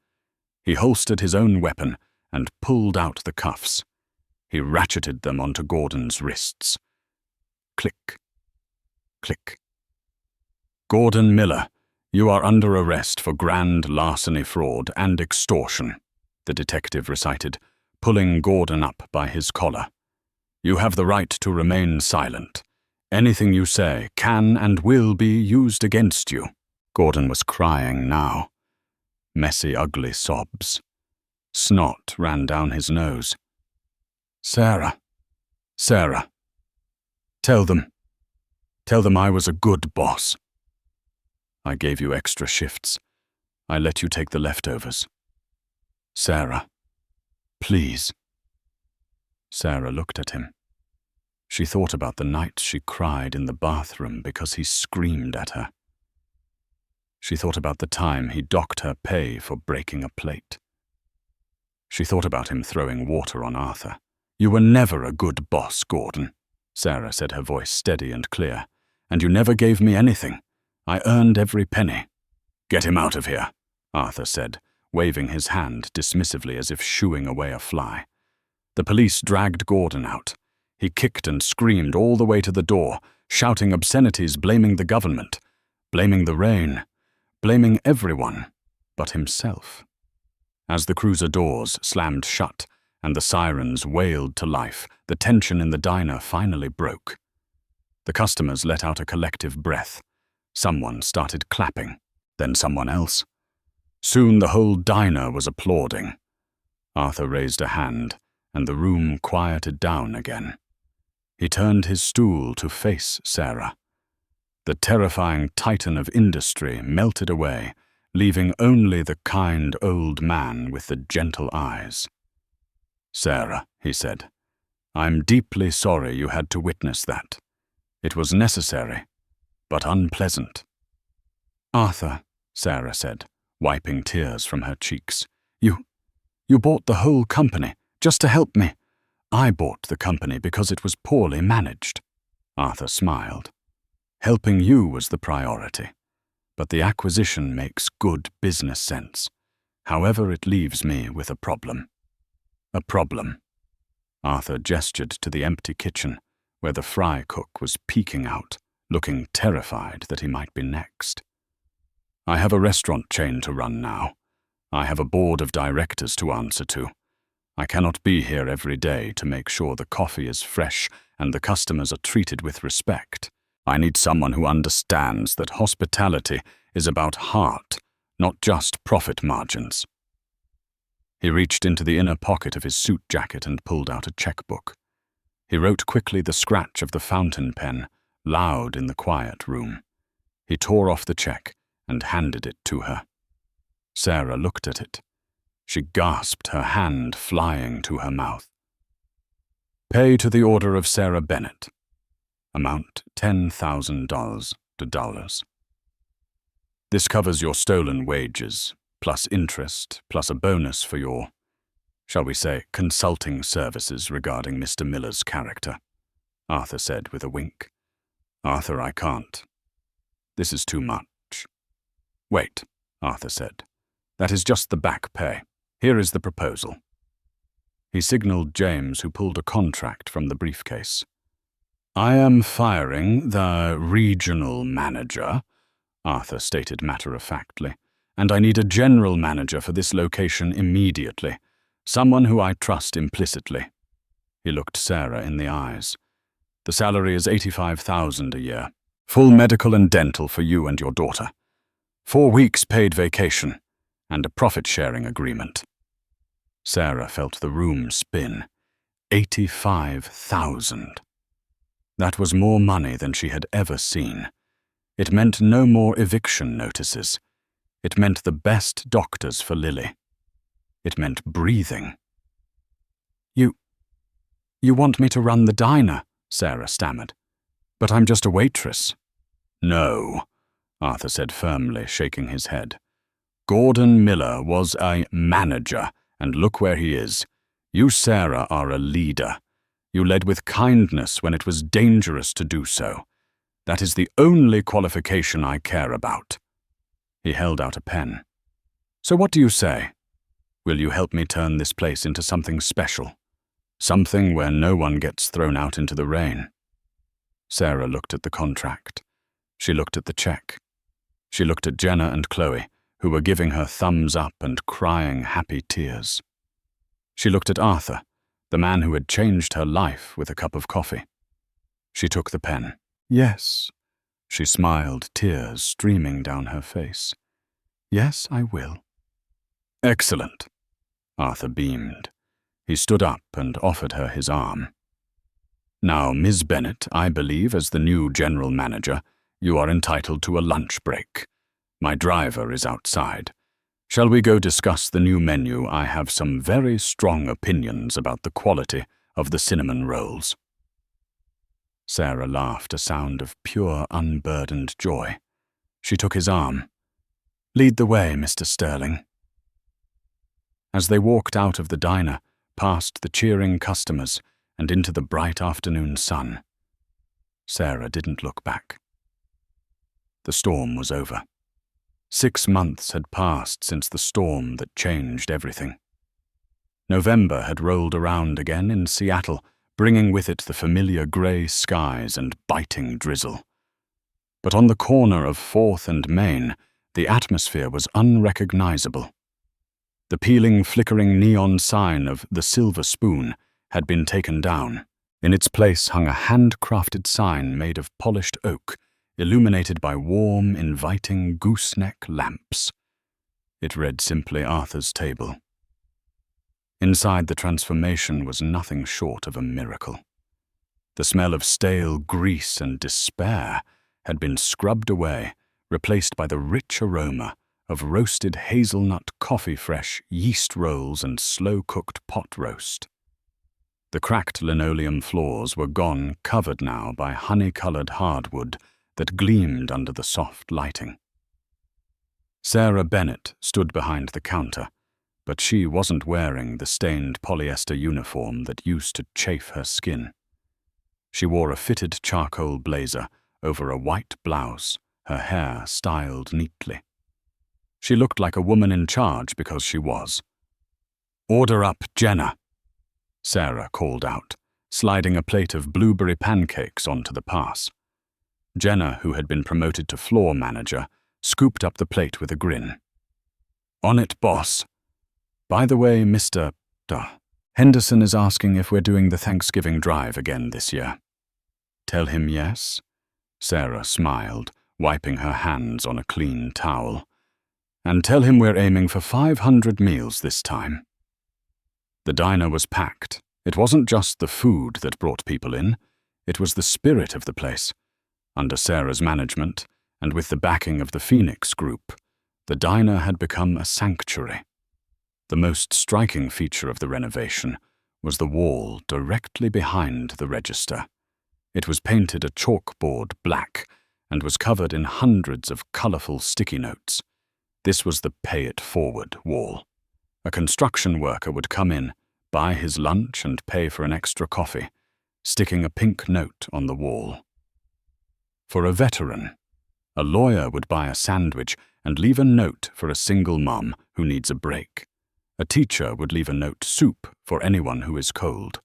He holstered his own weapon and pulled out the cuffs. He ratcheted them onto Gordon's wrists. Click. Click. "Gordon Miller, you are under arrest for grand larceny, fraud, and extortion," the detective recited, pulling Gordon up by his collar. "You have the right to remain silent. Anything you say can and will be used against you." Gordon was crying now. Messy, ugly sobs. Snot ran down his nose. Sarah. Tell them I was a good boss. I gave you extra shifts. I let you take the leftovers. Sarah, please." Sarah looked at him. She thought about the nights she cried in the bathroom because he screamed at her. She thought about the time he docked her pay for breaking a plate. She thought about him throwing water on Arthur. "You were never a good boss, Gordon," Sarah said, her voice steady and clear. "And you never gave me anything. I earned every penny." "Get him out of here," Arthur said, waving his hand dismissively as if shooing away a fly. The police dragged Gordon out. He kicked and screamed all the way to the door, shouting obscenities, blaming the government, blaming the rain, blaming everyone but himself. As the cruiser doors slammed shut and the sirens wailed to life, the tension in the diner finally broke. The customers let out a collective breath. Someone started clapping, then someone else. Soon the whole diner was applauding. Arthur raised a hand, and the room quieted down again. He turned his stool to face Sarah. The terrifying titan of industry melted away, leaving only the kind old man with the gentle eyes. "Sarah," he said, "I'm deeply sorry you had to witness that. It was necessary, but unpleasant." "Arthur," Sarah said, wiping tears from her cheeks, You bought the whole company, just to help me. I bought the company because it was poorly managed." Arthur smiled. "Helping you was the priority, but the acquisition makes good business sense. However, it leaves me with a problem." "A problem?" Arthur gestured to the empty kitchen, where the fry cook was peeking out, looking terrified that he might be next. "I have a restaurant chain to run now. I have a board of directors to answer to. I cannot be here every day to make sure the coffee is fresh and the customers are treated with respect. I need someone who understands that hospitality is about heart, not just profit margins." He reached into the inner pocket of his suit jacket and pulled out a checkbook. He wrote quickly the scratch of the fountain pen, loud in the quiet room. He tore off the check and handed it to her. Sarah looked at it. She gasped, her hand flying to her mouth. "Pay to the order of Sarah Bennett. Amount $10,000 to dollars. This covers your stolen wages, plus interest, plus a bonus for your, shall we say, consulting services regarding Mr. Miller's character," Arthur said with a wink. "Arthur, I can't. This is too much." "Wait," Arthur said. "That is just the back pay. Here is the proposal." He signaled James, who pulled a contract from the briefcase. "I am firing the regional manager," Arthur stated matter-of-factly, "and I need a general manager for this location immediately, someone who I trust implicitly." He looked Sarah in the eyes. "The salary is $85,000 a year. Full medical and dental for you and your daughter. 4 weeks paid vacation, and a profit-sharing agreement." Sarah felt the room spin. 85,000. That was more money than she had ever seen. It meant no more eviction notices. It meant the best doctors for Lily. It meant breathing. You want me to run the diner," Sarah stammered. "But I'm just a waitress." No, Arthur said firmly, shaking his head. Gordon Miller was a manager, and look where he is. You, Sarah, are a leader. You led with kindness when it was dangerous to do so. That is the only qualification I care about. He held out a pen. So what do you say? Will you help me turn this place into something special? Something where no one gets thrown out into the rain? Sarah looked at the contract. She looked at the check. She looked at Jenna and Chloe, who were giving her thumbs up and crying happy tears. She looked at Arthur, the man who had changed her life with a cup of coffee. She took the pen. Yes, she smiled, tears streaming down her face. Yes, I will. Excellent. Arthur beamed. He stood up and offered her his arm. Now, Ms. Bennett, I believe as the new general manager, you are entitled to a lunch break. My driver is outside. Shall we go discuss the new menu? I have some very strong opinions about the quality of the cinnamon rolls. Sarah laughed, a sound of pure, unburdened joy. She took his arm. Lead the way, Mr. Sterling. As they walked out of the diner, past the cheering customers, and into the bright afternoon sun, Sarah didn't look back. The storm was over. 6 months had passed since the storm that changed everything. November had rolled around again in Seattle, bringing with it the familiar grey skies and biting drizzle. But on the corner of 4th and Main, the atmosphere was unrecognizable. The peeling, flickering neon sign of the Silver Spoon had been taken down. In its place hung a handcrafted sign made of polished oak, illuminated by warm, inviting gooseneck lamps. It read simply Arthur's Table. Inside, the transformation was nothing short of a miracle. The smell of stale grease and despair had been scrubbed away, replaced by the rich aroma of roasted hazelnut coffee-fresh yeast rolls and slow-cooked pot roast. The cracked linoleum floors were gone, covered now by honey-colored hardwood that gleamed under the soft lighting. Sarah Bennett stood behind the counter, but she wasn't wearing the stained polyester uniform that used to chafe her skin. She wore a fitted charcoal blazer over a white blouse, her hair styled neatly. She looked like a woman in charge because she was. "Order up, Jenna," Sarah called out, sliding a plate of blueberry pancakes onto the pass. Jenna, who had been promoted to floor manager, scooped up the plate with a grin. "On it, boss. By the way, Mr. Henderson is asking if we're doing the Thanksgiving drive again this year." "Tell him yes," Sarah smiled, wiping her hands on a clean towel. "And tell him we're aiming for 500 meals this time." The diner was packed. It wasn't just the food that brought people in, it was the spirit of the place. Under Sarah's management, and with the backing of the Phoenix Group, the diner had become a sanctuary. The most striking feature of the renovation was the wall directly behind the register. It was painted a chalkboard black and was covered in hundreds of colorful sticky notes. This was the pay-it-forward wall. A construction worker would come in, buy his lunch and pay for an extra coffee, sticking a pink note on the wall. For a veteran, a lawyer would buy a sandwich and leave a note for a single mom who needs a break. A teacher would leave a note soup for anyone who is cold.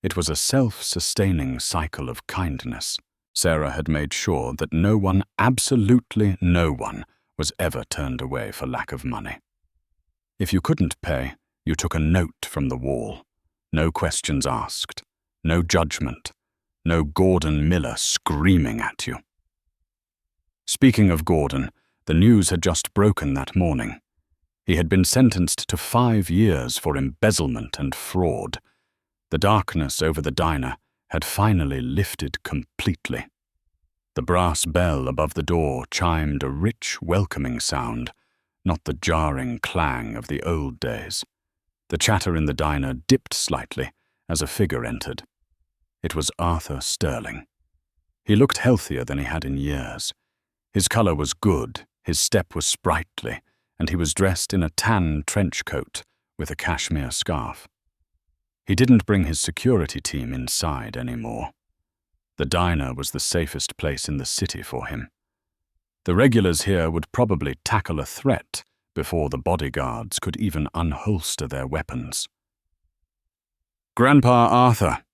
It was a self-sustaining cycle of kindness. Sarah had made sure that no one, absolutely no one, was ever turned away for lack of money. If you couldn't pay, you took a note from the wall. No questions asked, no judgment, no Gordon Miller screaming at you. Speaking of Gordon, the news had just broken that morning. He had been sentenced to 5 years for embezzlement and fraud. The darkness over the diner had finally lifted completely. The brass bell above the door chimed a rich, welcoming sound, not the jarring clang of the old days. The chatter in the diner dipped slightly as a figure entered. It was Arthur Sterling. He looked healthier than he had in years. His color was good, his step was sprightly, and he was dressed in a tan trench coat with a cashmere scarf. He didn't bring his security team inside anymore. The diner was the safest place in the city for him. The regulars here would probably tackle a threat before the bodyguards could even unholster their weapons. "Grandpa Arthur!"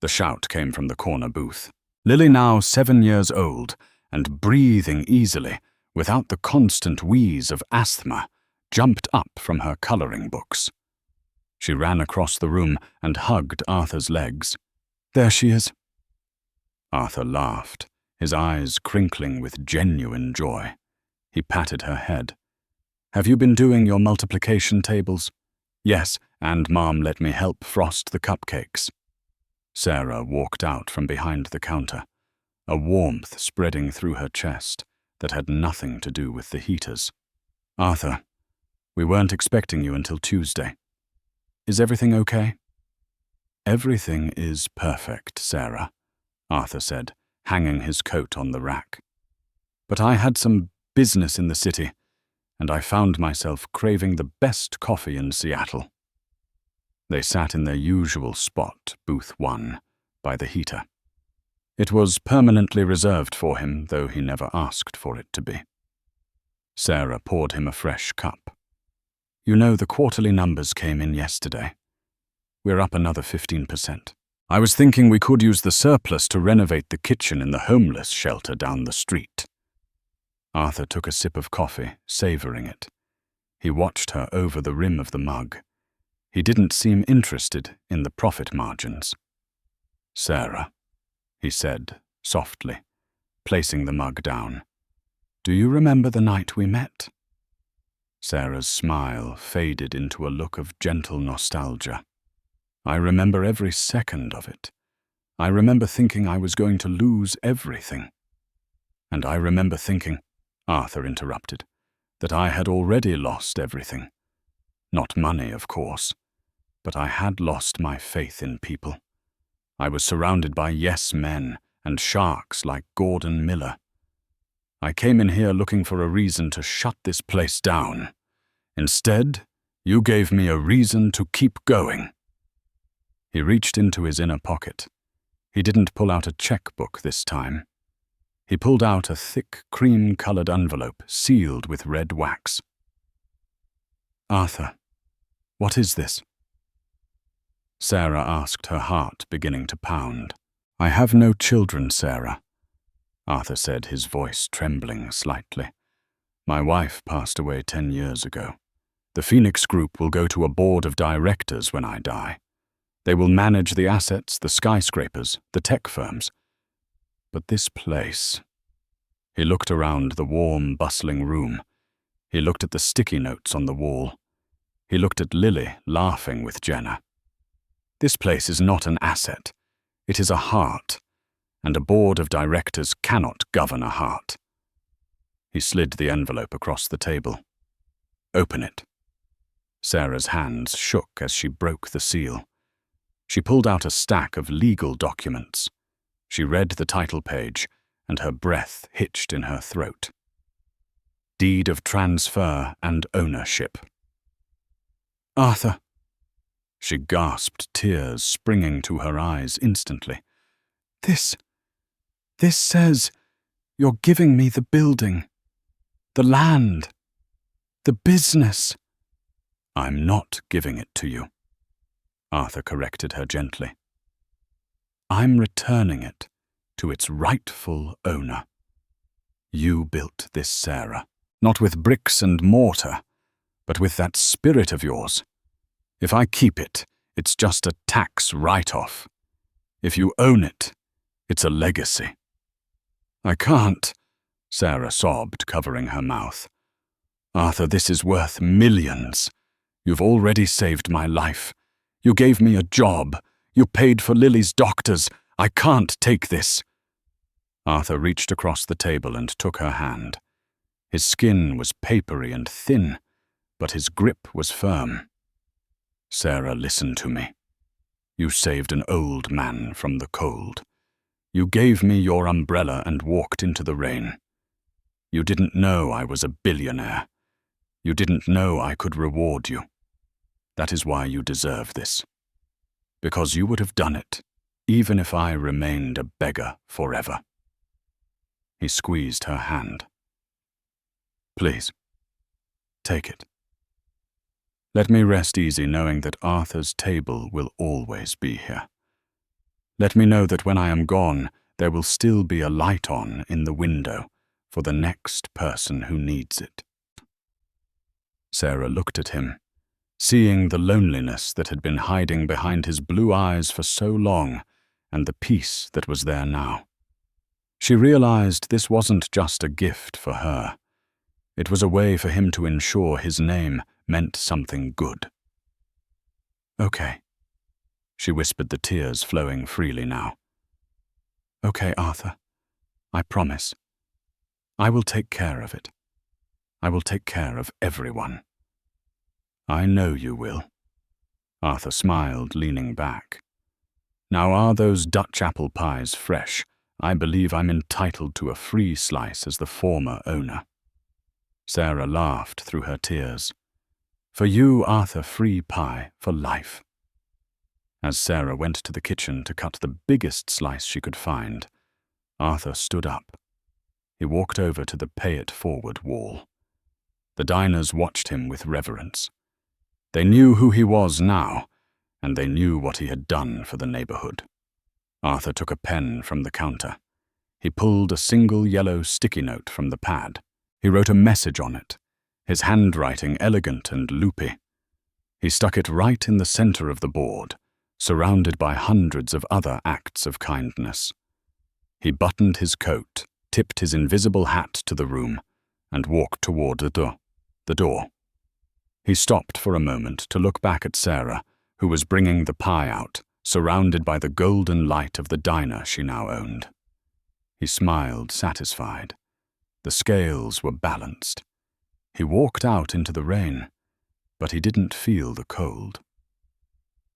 The shout came from the corner booth. Lily, now 7 years old and breathing easily without the constant wheeze of asthma, jumped up from her coloring books. She ran across the room and hugged Arthur's legs. "There she is." Arthur laughed, his eyes crinkling with genuine joy. He patted her head. "Have you been doing your multiplication tables?" "Yes, and Mom let me help frost the cupcakes." Sarah walked out from behind the counter, a warmth spreading through her chest that had nothing to do with the heaters. "Arthur, we weren't expecting you until Tuesday. Is everything okay?" "Everything is perfect, Sarah," Arthur said, hanging his coat on the rack. "But I had some business in the city, and I found myself craving the best coffee in Seattle." They sat in their usual spot, booth 1, by the heater. It was permanently reserved for him, though he never asked for it to be. Sarah poured him a fresh cup. "You know, the quarterly numbers came in yesterday. We're up another 15%. I was thinking we could use the surplus to renovate the kitchen in the homeless shelter down the street." Arthur took a sip of coffee, savoring it. He watched her over the rim of the mug. He didn't seem interested in the profit margins. "Sarah," he said softly, placing the mug down, "do you remember the night we met?" Sarah's smile faded into a look of gentle nostalgia. "I remember every second of it. I remember thinking I was going to lose everything. And I remember thinking," Arthur interrupted, "that I had already lost everything. Not money, of course, but I had lost my faith in people. I was surrounded by yes men and sharks like Gordon Miller. I came in here looking for a reason to shut this place down. Instead, you gave me a reason to keep going." He reached into his inner pocket. He didn't pull out a checkbook this time. He pulled out a thick, cream-colored envelope sealed with red wax. "Arthur, what is this?" Sarah asked, her heart beginning to pound. "I have no children, Sarah," Arthur said, his voice trembling slightly. "My wife passed away 10 years ago. The Phoenix Group will go to a board of directors when I die. They will manage the assets, the skyscrapers, the tech firms. But this place..." He looked around the warm, bustling room. He looked at the sticky notes on the wall. He looked at Lily laughing with Jenna. "This place is not an asset. It is a heart, and a board of directors cannot govern a heart." He slid the envelope across the table. "Open it." Sarah's hands shook as she broke the seal. She pulled out a stack of legal documents. She read the title page, and her breath hitched in her throat. "Deed of transfer and ownership." "Arthur!" She gasped, tears springing to her eyes instantly. This says you're giving me the building, the land, the business." "I'm not giving it to you," Arthur corrected her gently. "I'm returning it to its rightful owner. You built this, Sarah, not with bricks and mortar, but with that spirit of yours. If I keep it, it's just a tax write-off. If you own it, it's a legacy." "I can't," Sarah sobbed, covering her mouth. "Arthur, this is worth millions. You've already saved my life. You gave me a job. You paid for Lily's doctors. I can't take this." Arthur reached across the table and took her hand. His skin was papery and thin, but his grip was firm. "Sarah, listen to me. You saved an old man from the cold. You gave me your umbrella and walked into the rain. You didn't know I was a billionaire. You didn't know I could reward you. That is why you deserve this. Because you would have done it, even if I remained a beggar forever." He squeezed her hand. "Please, take it. Let me rest easy knowing that Arthur's table will always be here. Let me know that when I am gone, there will still be a light on in the window for the next person who needs it." Sarah looked at him, seeing the loneliness that had been hiding behind his blue eyes for so long and the peace that was there now. She realized this wasn't just a gift for her. It was a way for him to ensure his name meant something good. "Okay," she whispered, the tears flowing freely now. "Okay, Arthur. I promise. I will take care of it. I will take care of everyone." "I know you will." Arthur smiled, leaning back. "Now, are those Dutch apple pies fresh? I believe I'm entitled to a free slice as the former owner." Sarah laughed through her tears. "For you, Arthur, free pie for life." As Sarah went to the kitchen to cut the biggest slice she could find, Arthur stood up. He walked over to the pay-it-forward wall. The diners watched him with reverence. They knew who he was now, and they knew what he had done for the neighborhood. Arthur took a pen from the counter. He pulled a single yellow sticky note from the pad. He wrote a message on it, his handwriting elegant and loopy. He stuck it right in the center of the board, surrounded by hundreds of other acts of kindness. He buttoned his coat, tipped his invisible hat to the room, and walked toward the door. He stopped for a moment to look back at Sarah, who was bringing the pie out, surrounded by the golden light of the diner she now owned. He smiled, satisfied. The scales were balanced. He walked out into the rain, but he didn't feel the cold.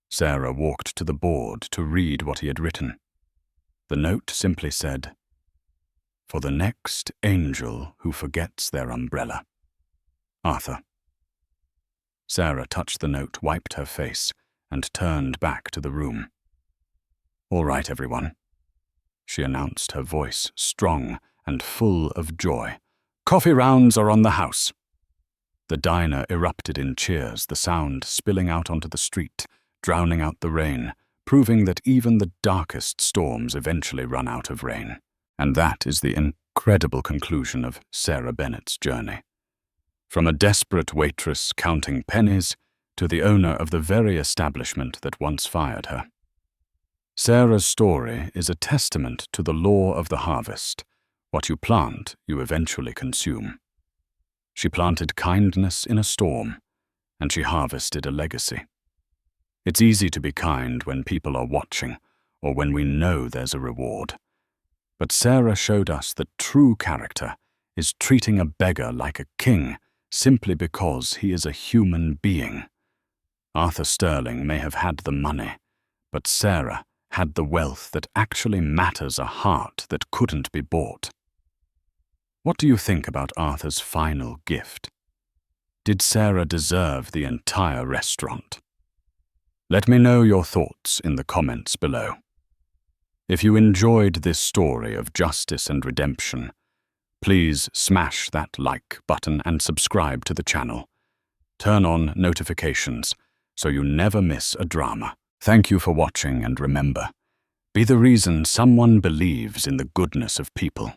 Sarah walked to the board to read what he had written. The note simply said, "For the next angel who forgets their umbrella. Arthur." Sarah touched the note, wiped her face, and turned back to the room. "All right, everyone," she announced, her voice strong and full of joy. "Coffee rounds are on the house." The diner erupted in cheers, the sound spilling out onto the street, drowning out the rain, proving that even the darkest storms eventually run out of rain. And that is the incredible conclusion of Sarah Bennett's journey. From a desperate waitress counting pennies to the owner of the very establishment that once fired her. Sarah's story is a testament to the law of the harvest. What you plant, you eventually consume. She planted kindness in a storm, and she harvested a legacy. It's easy to be kind when people are watching, or when we know there's a reward. But Sarah showed us that true character is treating a beggar like a king simply because he is a human being. Arthur Sterling may have had the money, but Sarah had the wealth that actually matters, a heart that couldn't be bought. What do you think about Arthur's final gift? Did Sarah deserve the entire restaurant? Let me know your thoughts in the comments below. If you enjoyed this story of justice and redemption, please smash that like button and subscribe to the channel. Turn on notifications so you never miss a drama. Thank you for watching, and remember, be the reason someone believes in the goodness of people.